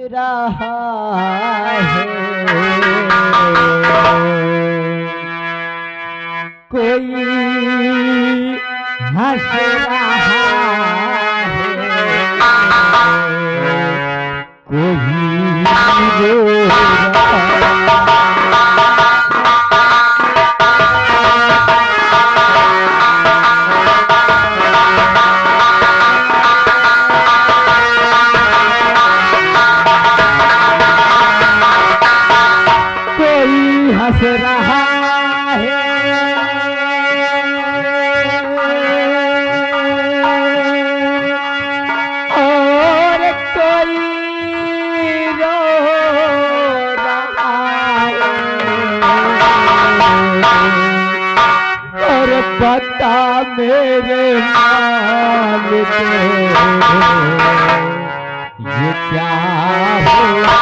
रहा है, कोई हंस रहा है, कोई रो रहा है। हंस रहा है, और कोई रो रहा है, और बता मेरे मालिक ये क्या हुआ।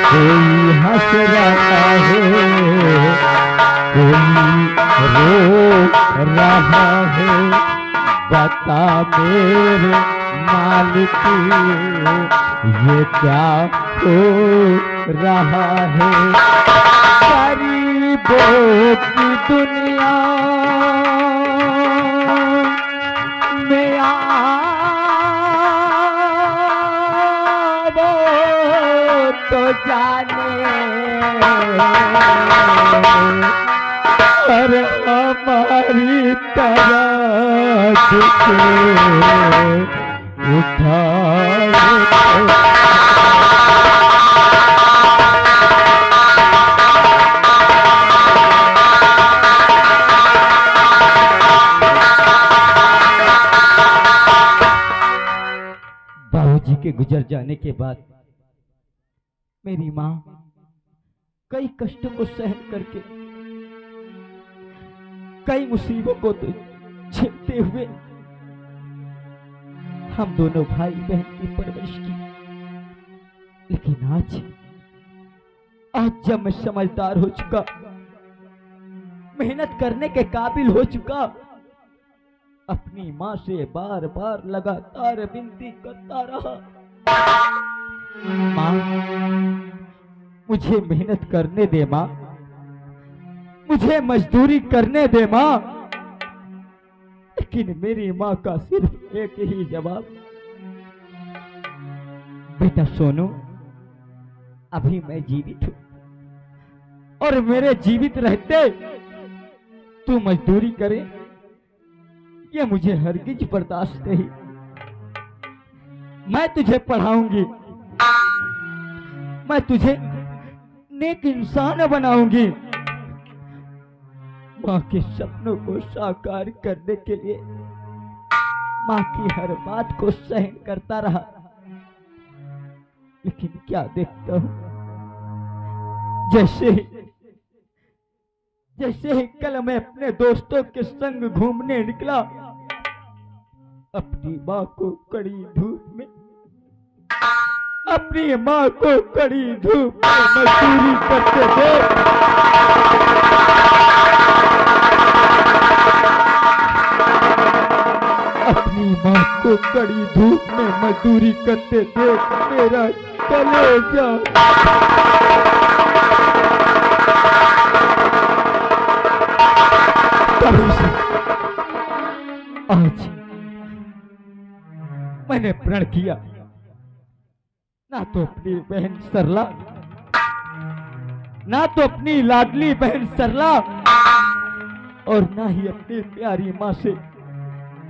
कोई हंस रहा है, कोई रो रहा है, बता मेरे मालिक ये क्या हो रहा है। गरीबों की दुनिया में तो जाने, और हमारी तरह उठाए। बाबूजी के गुजर जाने के बाद मेरी माँ कई कष्टों को सहन करके, कई मुसीबतों को तो झेलते हुए हम दोनों भाई बहन की परवरिश की। लेकिन आज जब मैं समझदार हो चुका, मेहनत करने के काबिल हो चुका, अपनी माँ से बार बार लगातार विनती करता रहा, माँ मुझे मेहनत करने दे, माँ मुझे मजदूरी करने दे माँ। लेकिन मेरी माँ का सिर्फ एक ही जवाब, बेटा सोनू अभी मैं जीवित हूं, और मेरे जीवित रहते तू मजदूरी करे ये मुझे हरगिज बर्दाश्त नहीं। मैं तुझे पढ़ाऊंगी, मैं तुझे नेक इंसान बनाऊंगी। माँ के सपनों को साकार करने के लिए माँ की हर बात को सहन करता रहा। लेकिन क्या देखता हूं, जैसे ही कल मैं अपने दोस्तों के संग घूमने निकला, अपनी माँ को कड़ी धूप में, अपनी माँ को कड़ी धूप में मजदूरी करते थे। अपनी माँ को कड़ी धूप में मजदूरी करते थे, मेरा कलेजा आज मैंने प्रण किया, ना तो अपनी बहन सरला, ना तो अपनी लाडली बहन सरला, और ना ही अपनी प्यारी माँ से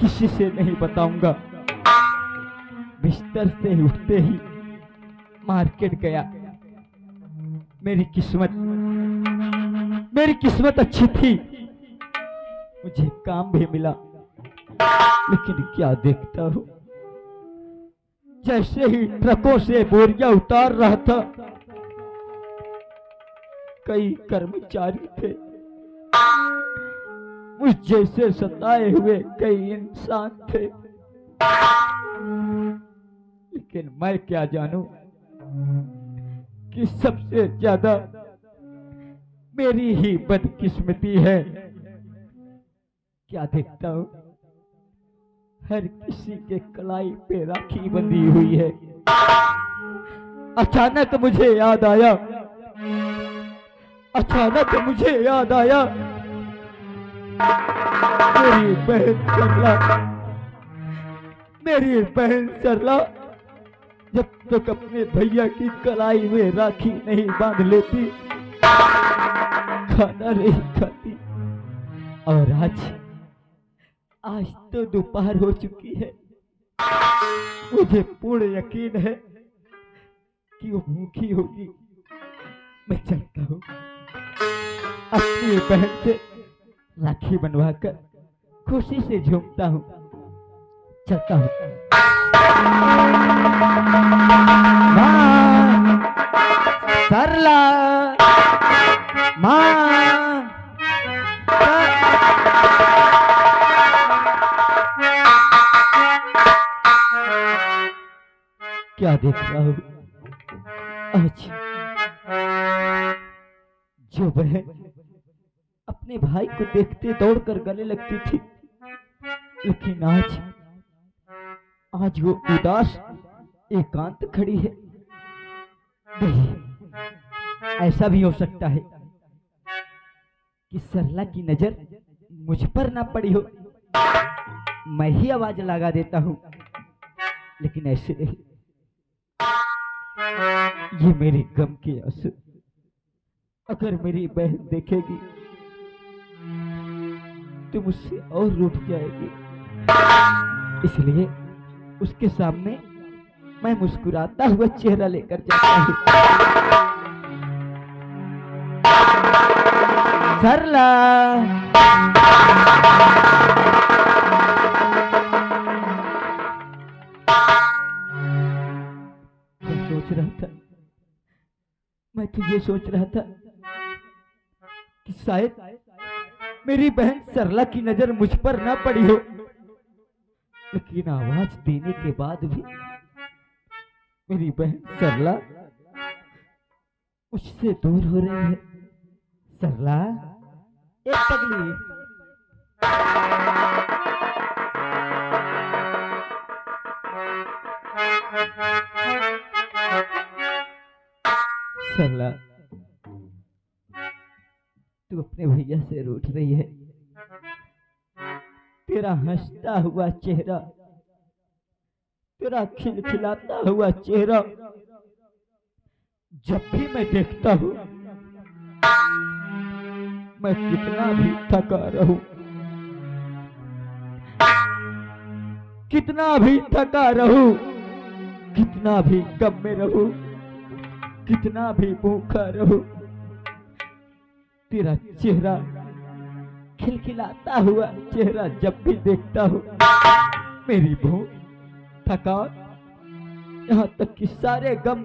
किसी से नहीं बताऊंगा। बिस्तर से उठते ही मार्केट गया। मेरी किस्मत अच्छी थी, मुझे काम भी मिला। लेकिन क्या देखता हूं, जैसे ही ट्रकों से बोरियां उतार रहा था, कई कर्मचारी थे, मुझ जैसे सताए हुए कई इंसान थे। लेकिन मैं क्या जानूं कि सबसे ज्यादा मेरी ही बदकिस्मती है। क्या देखता हूं, हर किसी के कलाई पे राखी बंधी हुई है। अचानक मुझे याद आया, अचानक मुझे याद आया, मेरी बहन सरला, मेरी बहन सरला जब तक अपने भैया की कलाई में राखी नहीं बांध लेती, खाना नहीं खाती। और आज तो दोपहर हो चुकी है। मुझे पूर्ण यकीन है कि वो भूखी होगी। मैं चलता हूँ, अपनी बहन से राखी बनवाकर खुशी से झूमता हूँ। चलता हूँ। माँ सरला, माँ क्या देख रहा हूँ? आज जो बहन अपने भाई को देखते दौड़कर गले लगती थी, लेकिन आज वो उदास एकांत खड़ी है। नहीं, ऐसा भी हो सकता है कि सरला की नजर मुझ पर ना पड़ी हो। मैं ही आवाज लगा देता हूँ, लेकिन ऐसे नहीं। ये मेरे गम के आंसू अगर मेरी बहन देखेगी तो मुझसे और रूठ जाएगी। इसलिए उसके सामने मैं मुस्कुराता हुआ चेहरा लेकर जाता हूँ। सरला, मैं सोच रहा था, मैं तो ये सोच रहा था कि शायद मेरी बहन सरला की नजर मुझ पर ना पड़ी हो, लेकिन आवाज देने के बाद भी मेरी बहन सरला मुझसे दूर हो रही है। सरला, एक पगली, सरला, तू अपने भैया से रूठ रही है। तेरा हंसता हुआ चेहरा, तेरा खिलखिलाता हुआ चेहरा जब भी मैं देखता हूं, मैं कितना भी थका रहूं, कितना भी थका रहूं, कितना भी गम में रहूं, कितना भी भूखा रहूं, तेरा चेहरा, खिलखिलाता हुआ चेहरा जब भी देखता हूं, मेरी भूख, थकान, यहाँ तक कि सारे गम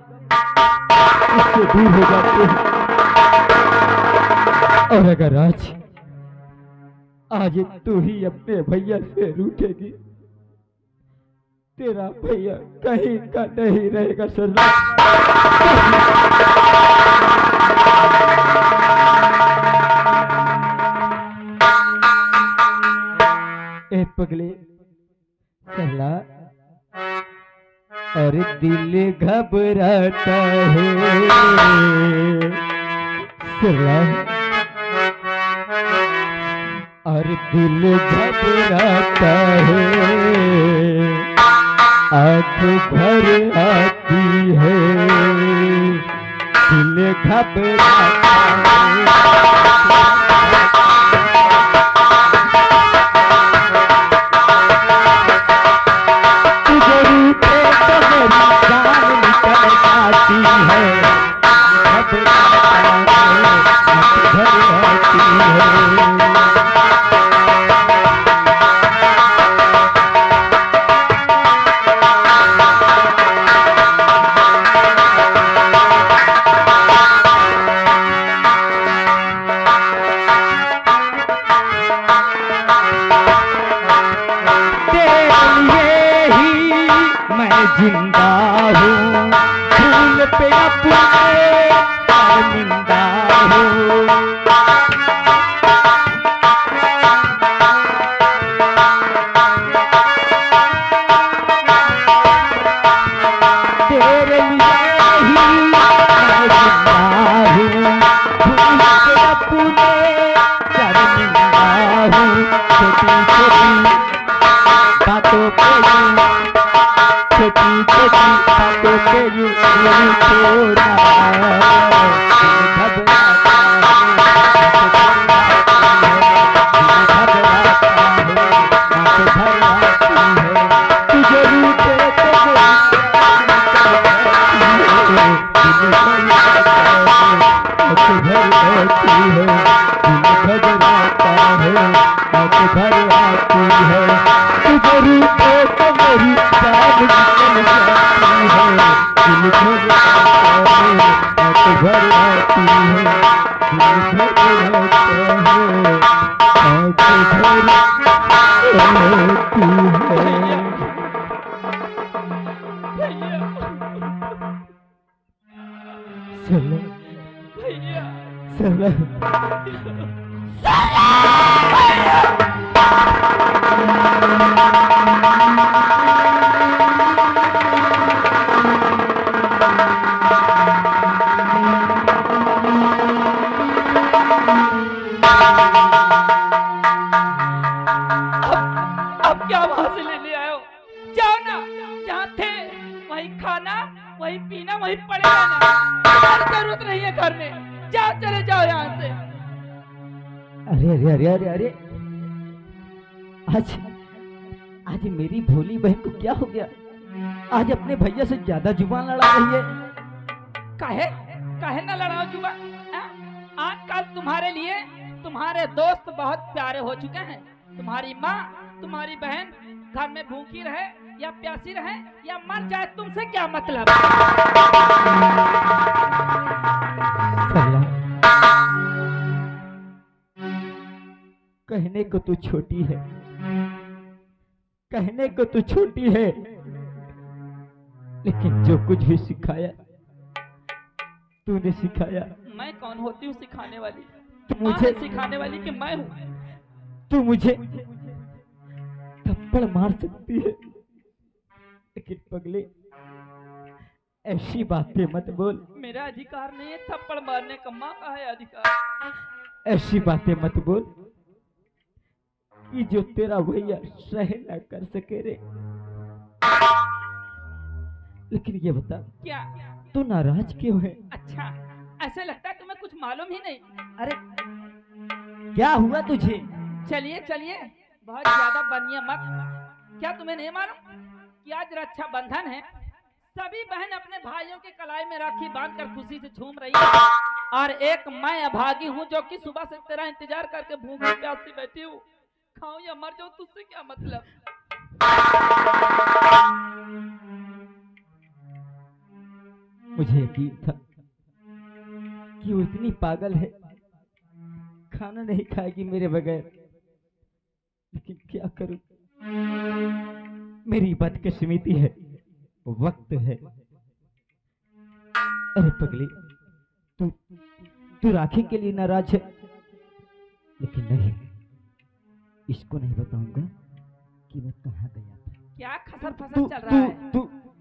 उससे दूर हो जाते हैं। और अगर आज तू ही अपने भैया से रूठेगी, तेरा भैया कहीं का नहीं रहेगा सरला। ए पगले सरला, और दिल घबराता है सरला, और दिल घबराता है, आँख भर आती है, दिल घबराता है। जिंदा हूँ, फूल पे अपने शर्मिंदा हूँ। आज मेरी भोली बहन को क्या हो गया? आज अपने भैया से ज्यादा जुबान लड़ा रही है। काहे ना लड़ाओ जुबान? आजकल तुम्हारे लिए तुम्हारे दोस्त बहुत प्यारे हो चुके हैं। तुम्हारी माँ, तुम्हारी बहन घर में भूखी रहे या प्यासी रहे या मर जाए, तुमसे क्या मतलब? कहने को तू छोटी है, कहने को तू छोटी है, लेकिन जो कुछ भी सिखाया तूने सिखाया। मैं कौन होती हूँ सिखाने वाली? मुझे सिखाने वाली कि मैं हूँ? तू मुझे थप्पड़ मार सकती है, लेकिन पगले ऐसी बातें मत बोल। मेरा अधिकार नहीं है थप्पड़ मारने का, माँ का है अधिकार। ऐसी बातें मत बोल कि जो तेरा भैया सह न कर सके रे। लेकिन ये बता, क्या तू नाराज क्यों है? अच्छा, ऐसे लगता है तुम्हें कुछ मालूम ही नहीं। अरे क्या हुआ तुझे? चलिए चलिए, बहुत ज्यादा बनिए मत। क्या तुम्हें नहीं मालूम कि आज रक्षाबंधन है? सभी बहन अपने भाइयों के कलाई में राखी बांधकर खुशी से झूम रही है, और एक मैं अभागी हूँ जो कि सुबह से तेरा इंतजार करके भूखी प्यासी बैठी हूँ। खाऊं या मर जाऊं, तुझसे क्या मतलब? मुझे यकीन था कि वो इतनी पागल है, खाना नहीं खाएगी मेरे बगैर, लेकिन क्या करूं? मेरी बदकिस्मती है, वक्त है। अरे पगली, तू राखी के लिए नाराज है, लेकिन नहीं, इसको नहीं बताऊंगा कि मैं कहाँ गया था। क्या खसर फसर चल रहा है?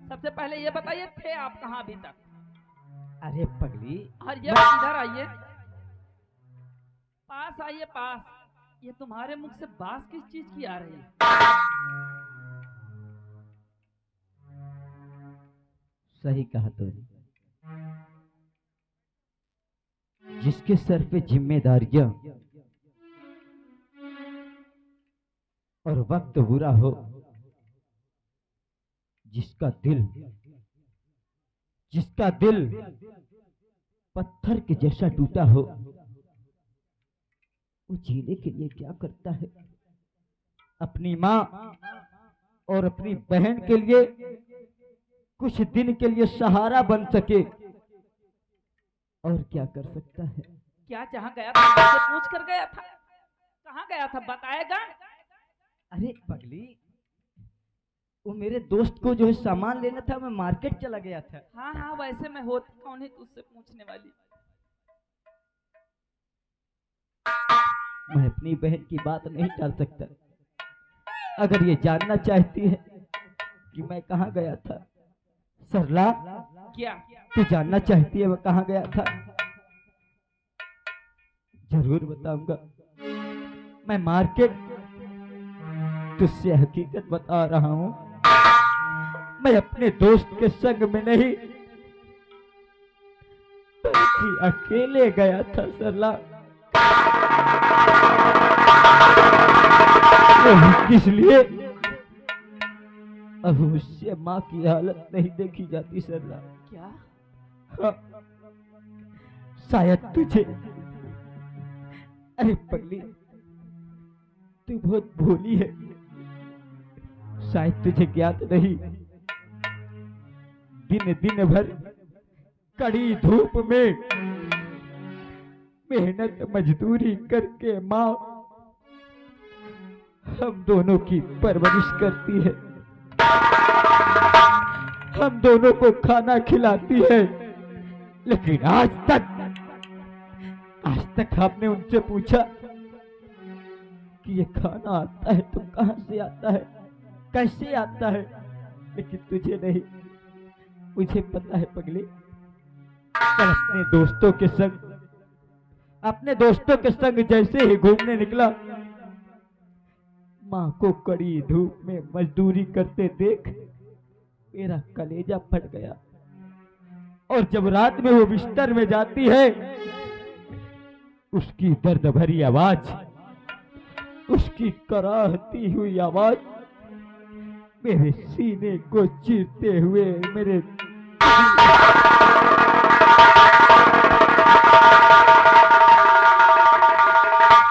सबसे पहले ये बताइए, थे आप कहाँ अभी तक? अरे पगली, और ये इधर आइए, पास आइए पास। ये तुम्हारे मुख से बात किस चीज की आ रही है? सही कहा तूने। जिसके सर पे जिम्मेदारियां और वक्त बुरा हो, जिसका दिल पत्थर के जैसा टूटा हो, वो जीने के लिए क्या करता है? अपनी माँ और अपनी बहन के लिए कुछ दिन के लिए सहारा बन सके, और क्या कर सकता है? क्या जहाँ गया था मुझसे पूछ कर गया था? कहाँ गया था बताएगा? अरे पगली, वो मेरे दोस्त को जो है सामान लेना था, मैं मार्केट चला गया था। हाँ हाँ, वैसे मैं होती कौन है तुझसे पूछने वाली? मैं अपनी बहन की बात नहीं टाल सकता। अगर ये जानना चाहती है कि मैं कहाँ गया था, सरला, क्या तू जानना चाहती है मैं कहाँ गया था? जरूर बताऊंगा। मैं मार्केट, तुझसे हकीकत बता रहा हूँ, मैं अपने दोस्त के संग में नहीं, अकेले गया था सरला, किस लिए? अब उससे माँ की हालत नहीं देखी जाती सरला। क्या? हाँ, शायद तुझे, अरे पगली तू बहुत भोली है, शायद तुझे ज्ञात नहीं, दिन दिन भर कड़ी धूप में मेहनत मजदूरी करके माँ हम दोनों की परवरिश करती है, हम दोनों को खाना खिलाती है। लेकिन आज तक आपने उनसे पूछा कि ये खाना आता है तो कहां से आता है, कैसे आता है? लेकिन तुझे नहीं, मुझे पता है पगली। कल अपने दोस्तों के संग जैसे ही घूमने निकला, माँ को कड़ी धूप में मजदूरी करते देख मेरा कलेजा फट गया। और जब रात में वो बिस्तर में जाती है, उसकी दर्द भरी आवाज, उसकी कराहती हुई आवाज मेरे सीने को चीरते हुए मेरे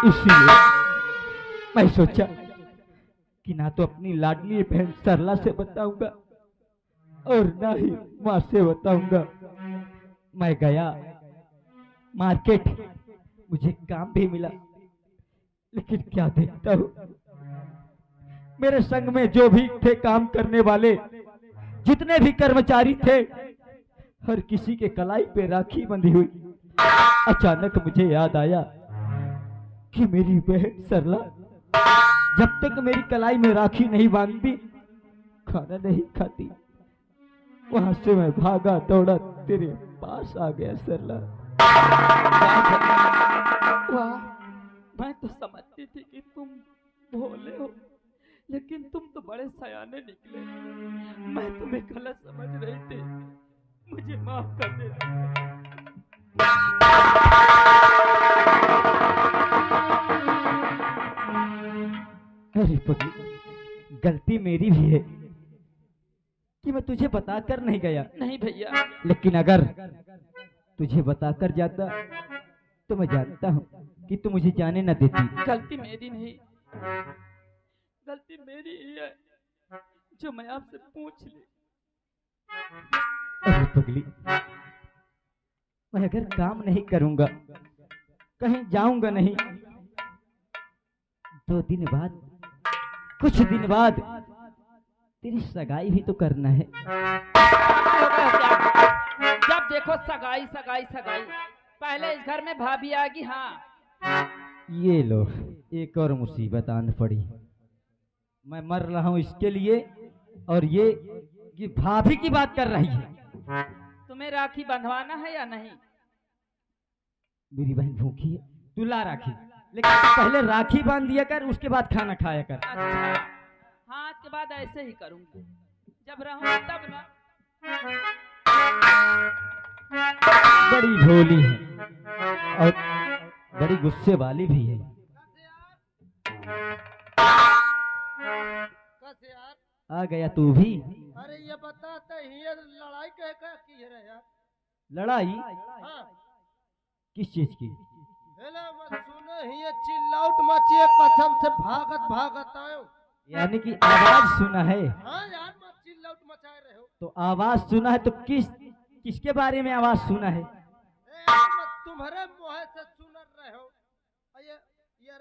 इसलिए मैं सोचा कि ना तो अपनी लाडली बहन सरला से बताऊंगा और ना ही माँ से बताऊंगा। मैं गया मार्केट, मुझे काम भी मिला, लेकिन क्या देखता हूँ, मेरे संग में जो भी थे काम करने वाले, जितने भी कर्मचारी थे, हर किसी के कलाई पे राखी बंधी हुई। अचानक मुझे याद आया कि मेरी बहन सरला जब तक मेरी कलाई में राखी नहीं बांधती खाना नहीं खाती। वहां से मैं भागा दौड़ा तेरे पास आ गया सरला। वाह, मैं तो समझती थी कि तुम भोले हो, लेकिन तुम तो बड़े सयाने निकले। मैं तुम्हें गलत समझ रही थी, मुझे माफ कर देना। अरे पगली, गलती मेरी भी है कि मैं तुझे बताकर नहीं गया। नहीं भैया, लेकिन अगर तुझे बताकर जाता तो मैं जानता हूँ कि तू मुझे जाने न देती। गलती मेरी नहीं, गलती मेरी ही है जो मैं आपसे पूछ ली। अरे पगली, मैं अगर काम नहीं करूंगा, कहीं जाऊंगा नहीं, 2 दिन बाद, कुछ दिन बाद तेरी सगाई भी तो करना है। जब देखो सगाई सगाई सगाई, पहले इस घर में भाभी आएगी। हाँ, ये लो एक और मुसीबत आन पड़ी। मैं मर रहा हूँ इसके लिए, और ये भाभी की बात कर रही है। तुम्हें राखी बंधवाना है या नहीं? मेरी बहन भूखी है, तू ला राखी, लेकिन पहले राखी बांध दिया कर, उसके बाद खाना खाया कर। अच्छा, हाँ, आज के बाद ऐसे ही करूंगी, जब रहूंगी तब ना। बड़ी भोली है और बड़ी गुस्से वाली भी है। आ गया तू भी? अरे ये बताते ये लड़ाई कह की है यार? लड़ाई? हाँ। किस चीज की? सुने ही ये चिल्लाउट मची है, कसम से भागत भागत आयो। यानी कि आवाज सुना है? हाँ यार, मत चिल्लाउट मचाए रहे हो। तो आवाज सुना है तो किसके बारे में आवाज सुना है? तुम्हारे मुँह से सुन रहे हो। ये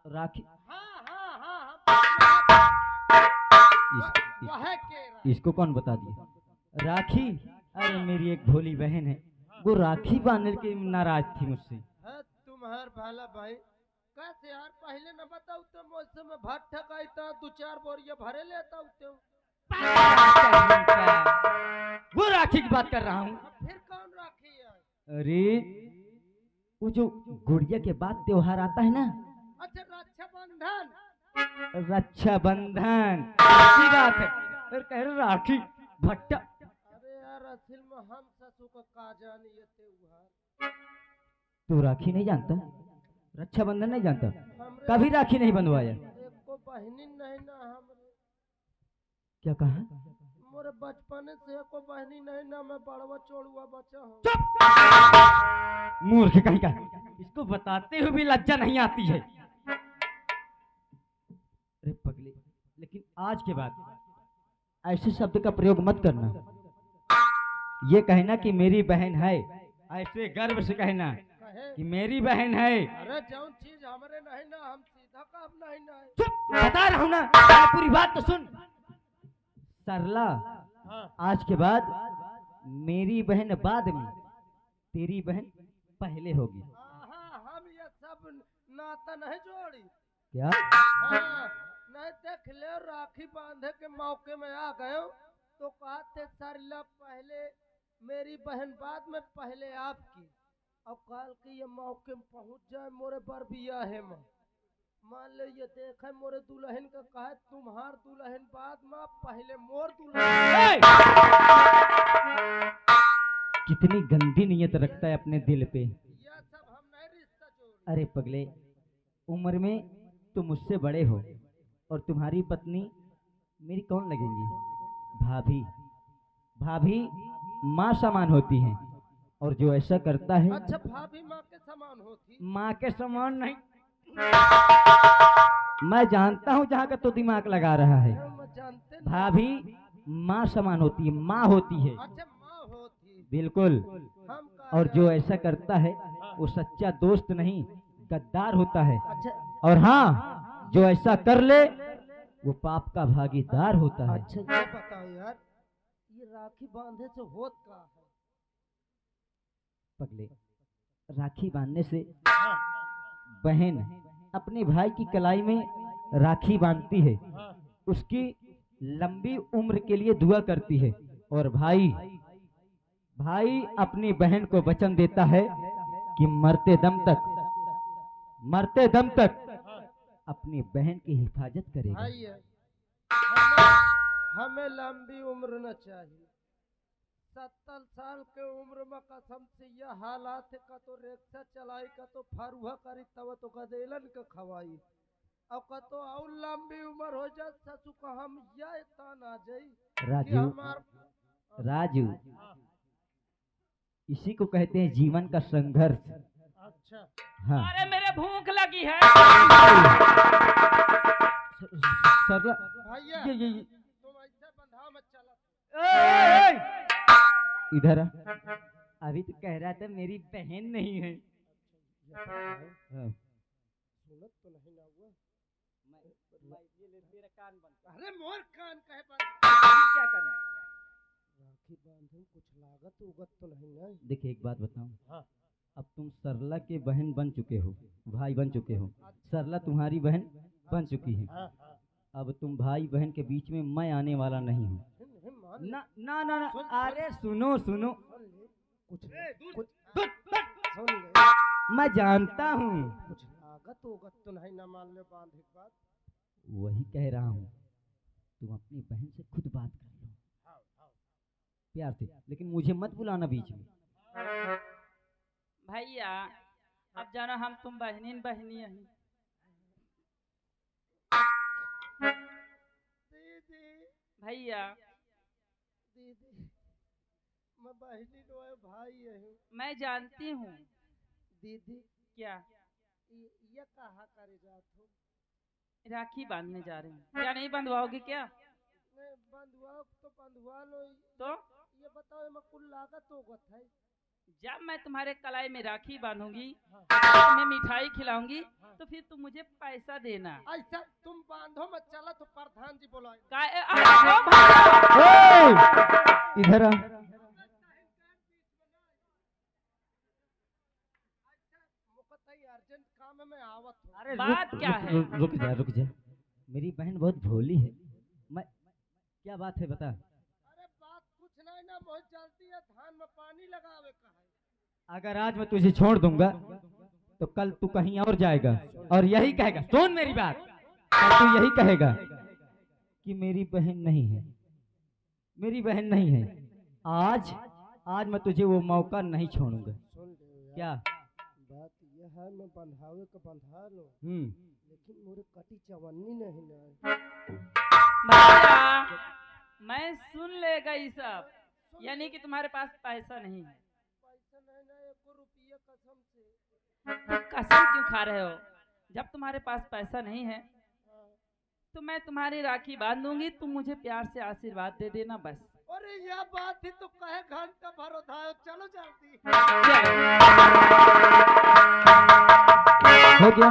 राखी? हाँ, इसको कौन बता दिया? राखी? अरे मेरी एक भोली बहन है, वो राखी बांधने के नाराज थी मुझसे। तुम्हार भाला भाई कैसे यार, पहले न बताऊ तो मौसम में भात ठकाई था, 2-4 बोरिया भरे लेता हूँ। वो राखी की बात कर रहा हूँ। फिर कौन राखी है? अरे वो जो गुड़िया के बाद त्योहार आता है ना। अच्छा, रक्षाबंधन। रक्षाबंधन की बात है। फिर कह रहे राखी, भट्टा असल में हम ससु का का जानी ये त्योहार तू राखी नहीं जानता, रक्षाबंधन नहीं जानता, हमरे कभी राखी नहीं बंधवाया? एक को बहनी नहीं ना हमरे क्या कहा? मोरे बचपन से एको बहनी नहीं ना मैं बड़वा चोड़ुआ बच्चा हूँ। मूर्ख कहीं का, इसको बताते हुए भी लज्जा नहीं आती है। अरे पगले, लेकिन आज के बाद ऐसे शब्द का प्रयोग मत करना। ये कहना कि मेरी बहन है, ऐसे गर्व से कहना कहे कि मेरी बहन है। अरे जौन चीज हमरे नहीं ना हम सीधा काम नहीं ना है। चुप, बता रहा हूं ना, पहले पूरी बात तो सुन। सरला, हाँ आज के बाद मेरी बहन बाद में, तेरी बहन पहले होगी। हम ये सब नाता नहीं जोड़ी। क्या? हाँ नहीं देख ले राखी बांधे के मौके में आ गए तो कहते सरला पहले मेरी बहन बाद में पहले आपकी। अब कल के ये मौके में पहुंच जाए मोरे बर बिया है मान ले ये देखे मोरे दुल्हन का कहे तुम्हार दुल्हन बाद में पहले मोर दुल्हन। कितनी गंदी नीयत रखता है अपने दिल पे। ये सब हम नहीं रिश्ता जोड़। अरे पगले, उम्र में तुम मुझसे बड़े हो और तुम्हारी पत्नी मेरी कौन लगेंगी? भाभी। भाभी माँ समान होती हैं, और जो ऐसा करता है अच्छा भाभी माँ के समान होती? माँ के समान नहीं। मैं जानता हूँ जहाँ का तो दिमाग लगा रहा है। हम जानते नहीं। भाभी माँ समान होती है, माँ होती है। अच्छा माँ होती। बिल्कुल। हम और जो ऐसा करता है वो सच्चा दोस्त नहीं, गद्दार होता है। अच्छा और हाँ, जो ऐसा कर ले वो पाप का भागीदार होता है। अच्छा ये बताओ यार ये राखी बांधे से होत का है? पगले, राखी बांधने से बहन अपने भाई की कलाई में राखी बांधती है, उसकी लंबी उम्र के लिए दुआ करती है, और भाई अपनी बहन को वचन देता है कि मरते दम तक अपनी बहन की हिफाजत करेगा। भाई है हमें लंबी उम्र न चाहिए। 70 साल के उम्र में कसम से यह हालात है का तो रिक्शा चलाई का तो फरुहा करी तब तो गदेलन के खवाई और का तो और लंबी उम्र हो जाए ससु का हम यह तान आ जाई कि राजू, हमार राजू, इसी को कहते हैं जीवन का संघर्ष। अच्छा हाँ। अरे मेरे भूख लगी है। सरला, भैया ये तुम ऐसे बंधा मत चला। इधर आ। अभी तो कह रहा था मेरी बहन नहीं है। हाँ। सुनत तो नहीं ना हुआ। अरे मोर कान कहे क्या करना? राखी बांधे में कुछ लागत उगत तो नहीं ना? देखिए एक बात बताऊं, हाँ। अब तुम सरला के बहन बन चुके हो, भाई बन चुके हो। सरला तुम्हारी बहन बन चुकी है। हाँ, हाँ। अब तुम भाई बहन के बीच में मैं आने वाला नहीं हूँ। मान ना ना ना ना, सुन- अरे सुनो सुनो, कुछ कुछ सुन ले मैं जानता हूँ। कुछ लागत उगत तो नहीं ना मान ले बांधे के बाद। वही कह रहा हूँ, तुम अपनी बहन से खुद बात कर लो प्यार से, लेकिन मुझे मत बुलाना बीच में। भैया अब जाना हम तुम बहनी हैं। दीदी भैया दीदी मैं बहनी नो भाई है। मैं जानती हूँ। दीदी क्या? ये कहा करे जात हो? राखी बांधने जा रहे हैं, क्या नहीं बंधवाओगे क्या? नहीं बंधुआ तो बंधुआ लो। तो ये बताओ मैं कुल लागत उगत है? जब मैं तुम्हारे कलाई में राखी बांधूंगी, तुम्हें मिठाई खिलाऊंगी, तो फिर तुम मुझे पैसा देना। ऐसा तुम बांधो मत चला तो प्रधान जी बोला इधर आ। अर्जेंट काम में आवत हो। अरे बात क्या है? रुक जा। मेरी बहन बहुत भोली है। मैं क्या बात है बता। अरे बात कुछ नहीं ना बहुत जल्दी है धान में पानी लगावे का है। अगर आज मैं तुझे छोड़ दूंगा तो कल तू कहीं और जाएगा और यही कहेगा, सुन मेरी बात, और तू यही कहेगा कि मेरी बहन नहीं है, मेरी बहन नहीं है। आज आज मैं तुझे वो मौका नहीं छोड़ूंगा। सुन ले क्या? यार, बात यह है मैं बंधावे का बंधा लूं, लेकिन मोरे कटी चवन्नी नहीं ना। भैया मैं सुन लेगा ये सब, यानी कि तुम्हारे पास पैसा नहीं है। पैसा नहीं ना, 1 रुपया कसम से। तो कसम क्यों खा रहे हो? जब तुम्हारे पास पैसा नहीं है तो मैं तुम्हारी राखी बांध दूंगी, तुम मुझे प्यार से आशीर्वाद दे देना बस। अरे यह बात थी तो कहे घंटा भर उठाओ, चलो जल्दी। चलो। हो गया?